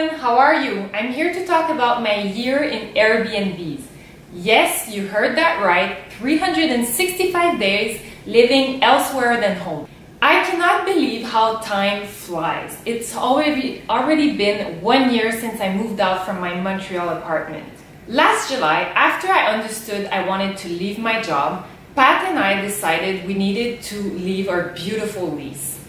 everyone, how are you? I'm here to talk about my year in Airbnbs. Yes, you heard that right, 365 days living elsewhere than home. I cannot believe how time flies. It's already been 1 year since I moved out from my Montreal apartment. Last July, after I understood I wanted to leave my job, Pat and I decided we needed to leave our beautiful lease.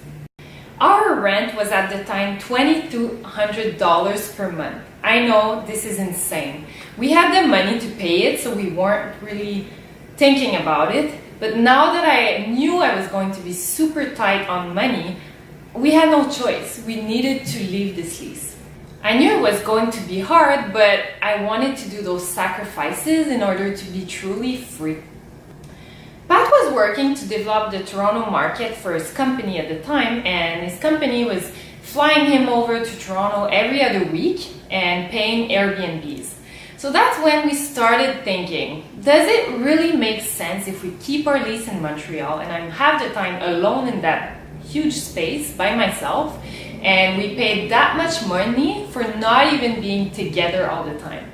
Our rent was at the time $2,200 per month. I know this is insane. We had the money to pay it, so we weren't really thinking about it. But now that I knew I was going to be super tight on money, we had no choice. We needed to leave this lease. I knew it was going to be hard, but I wanted to do those sacrifices in order to be truly free. Pat was working to develop the Toronto market for his company at the time, and his company was flying him over to Toronto every other week and paying Airbnbs. So that's when we started thinking, does it really make sense if we keep our lease in Montreal and I'm half the time alone in that huge space by myself, and we paid that much money for not even being together all the time?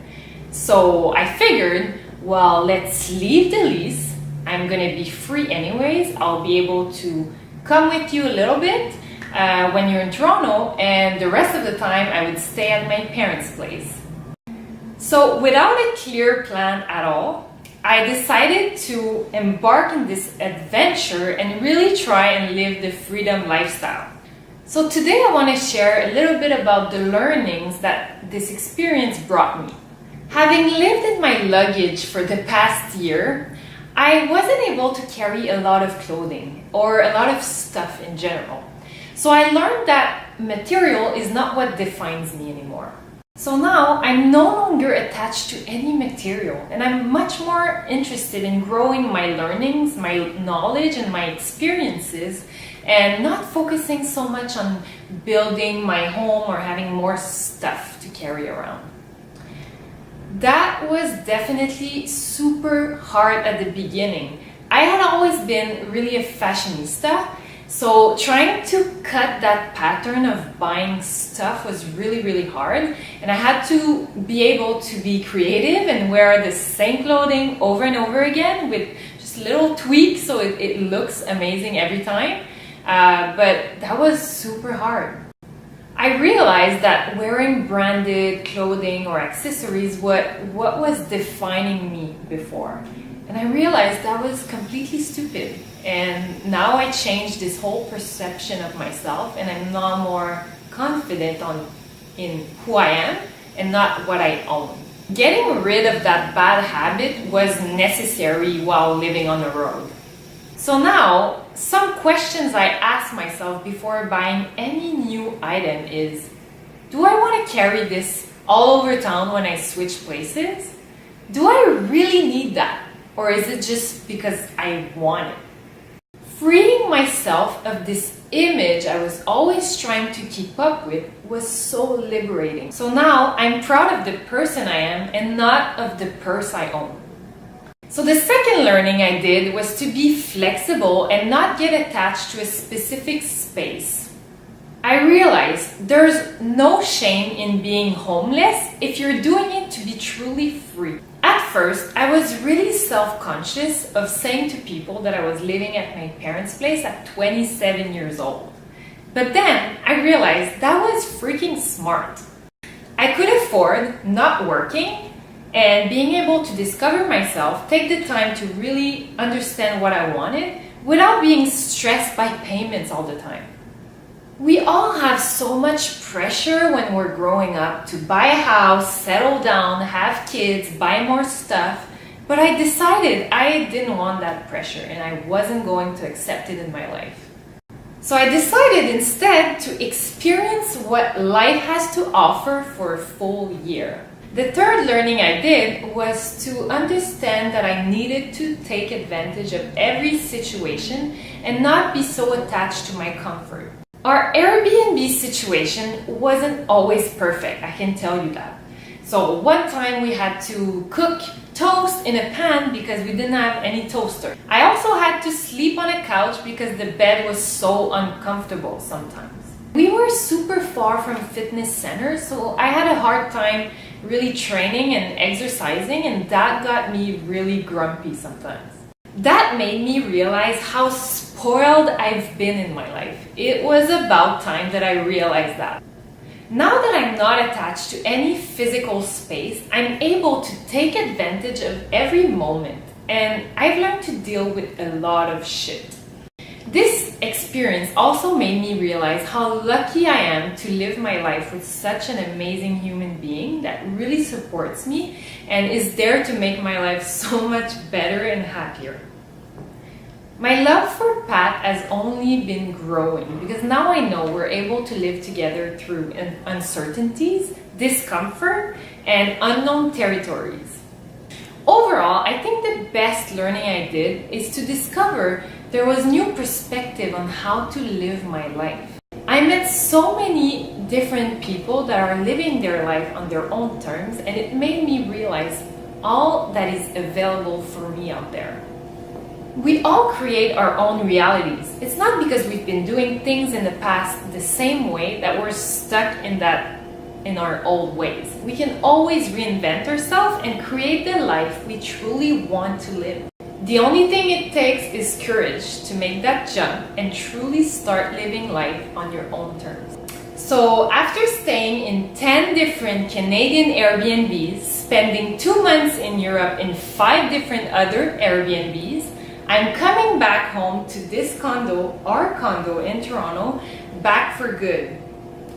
So I figured, well, let's leave the lease. I'm gonna be free anyways. I'll be able to come with you a little bit when you're in Toronto, and the rest of the time I would stay at my parents' place. So without a clear plan at all, I decided to embark in this adventure and really try and live the freedom lifestyle. So today I want to share a little bit about the learnings that this experience brought me. Having lived in my luggage for the past year, I wasn't able to carry a lot of clothing or a lot of stuff in general. So I learned that material is not what defines me anymore. So now I'm no longer attached to any material, and I'm much more interested in growing my learnings, my knowledge, and my experiences, and not focusing so much on building my home or having more stuff to carry around. That was definitely super hard at the beginning. I had always been really a fashionista, so trying to cut that pattern of buying stuff was really hard, and I had to be able to be creative and wear the same clothing over and over again with just little tweaks so it looks amazing every time, but that was super hard. I realized that wearing branded clothing or accessories what was defining me before. And I realized that was completely stupid. And now I changed this whole perception of myself, and I'm now more confident in who I am and not what I own. Getting rid of that bad habit was necessary while living on the road. So now, some questions I ask myself before buying any new item is, do I want to carry this all over town when I switch places? Do I really need that? Or is it just because I want it? Freeing myself of this image I was always trying to keep up with was so liberating. So now I'm proud of the person I am and not of the purse I own. So the second learning I did was to be flexible and not get attached to a specific space. I realized there's no shame in being homeless if you're doing it to be truly free. At first, I was really self-conscious of saying to people that I was living at my parents' place at 27 years old. But then I realized that was freaking smart. I could afford not working and being able to discover myself, take the time to really understand what I wanted without being stressed by payments all the time. We all have so much pressure when we're growing up to buy a house, settle down, have kids, buy more stuff, but I decided I didn't want that pressure and I wasn't going to accept it in my life. So I decided instead to experience what life has to offer for a full year. The third learning I did was to understand that I needed to take advantage of every situation and not be so attached to my comfort. Our Airbnb situation wasn't always perfect, I can tell you that. So one time we had to cook toast in a pan because we didn't have any toaster. I also had to sleep on a couch because the bed was so uncomfortable sometimes. We were super far from fitness centers, so I had a hard time really training and exercising, and that got me really grumpy sometimes. That made me realize how spoiled I've been in my life. It was about time that I realized that. Now that I'm not attached to any physical space, I'm able to take advantage of every moment, and I've learned to deal with a lot of shit. This experience also made me realize how lucky I am to live my life with such an amazing human being that really supports me and is there to make my life so much better and happier. My love for Pat has only been growing because now I know we're able to live together through uncertainties, discomfort, and unknown territories. Overall, I think the best learning I did is to discover there was new perspective on how to live my life. I met so many different people that are living their life on their own terms, and it made me realize all that is available for me out there. We all create our own realities. It's not because we've been doing things in the past the same way that we're stuck in our old ways. We can always reinvent ourselves and create the life we truly want to live. The only thing it takes is courage to make that jump and truly start living life on your own terms. So after staying in 10 different Canadian Airbnbs, spending 2 months in Europe in 5 different other Airbnbs, I'm coming back home to this condo, our condo in Toronto, back for good.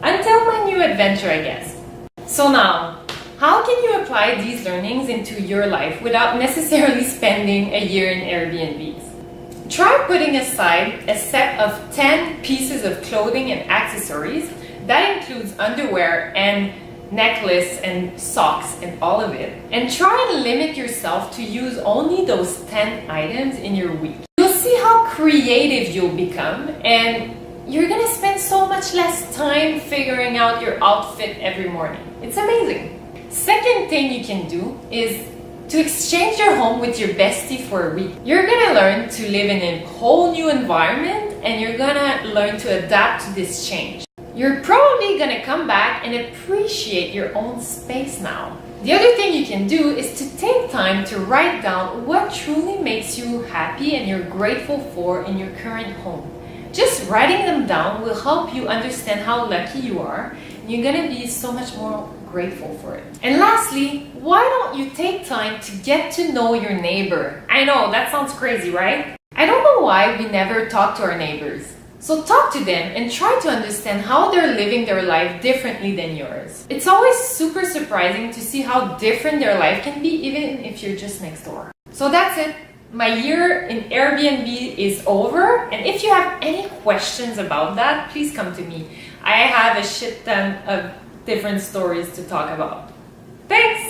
Until my new adventure, I guess. So now, how can you apply these learnings into your life without necessarily spending a year in Airbnbs? Try putting aside a set of 10 pieces of clothing and accessories. That includes underwear and necklace and socks and all of it. And try and limit yourself to use only those 10 items in your week. You'll see how creative you'll become, and you're gonna spend so much less time figuring out your outfit every morning. It's amazing. Second thing you can do is to exchange your home with your bestie for a week. You're gonna learn to live in a whole new environment, and you're gonna learn to adapt to this change. You're probably gonna come back and appreciate your own space now. The other thing you can do is to take time to write down what truly makes you happy and you're grateful for in your current home. Just writing them down will help you understand how lucky you are, and you're gonna be so much more grateful for it. And lastly, why don't you take time to get to know your neighbor? I know, that sounds crazy, right? I don't know why we never talk to our neighbors. So talk to them and try to understand how they're living their life differently than yours. It's always super surprising to see how different their life can be, even if you're just next door. So that's it. My year in Airbnb is over, and if you have any questions about that, please come to me. I have a shit ton of different stories to talk about. Thanks!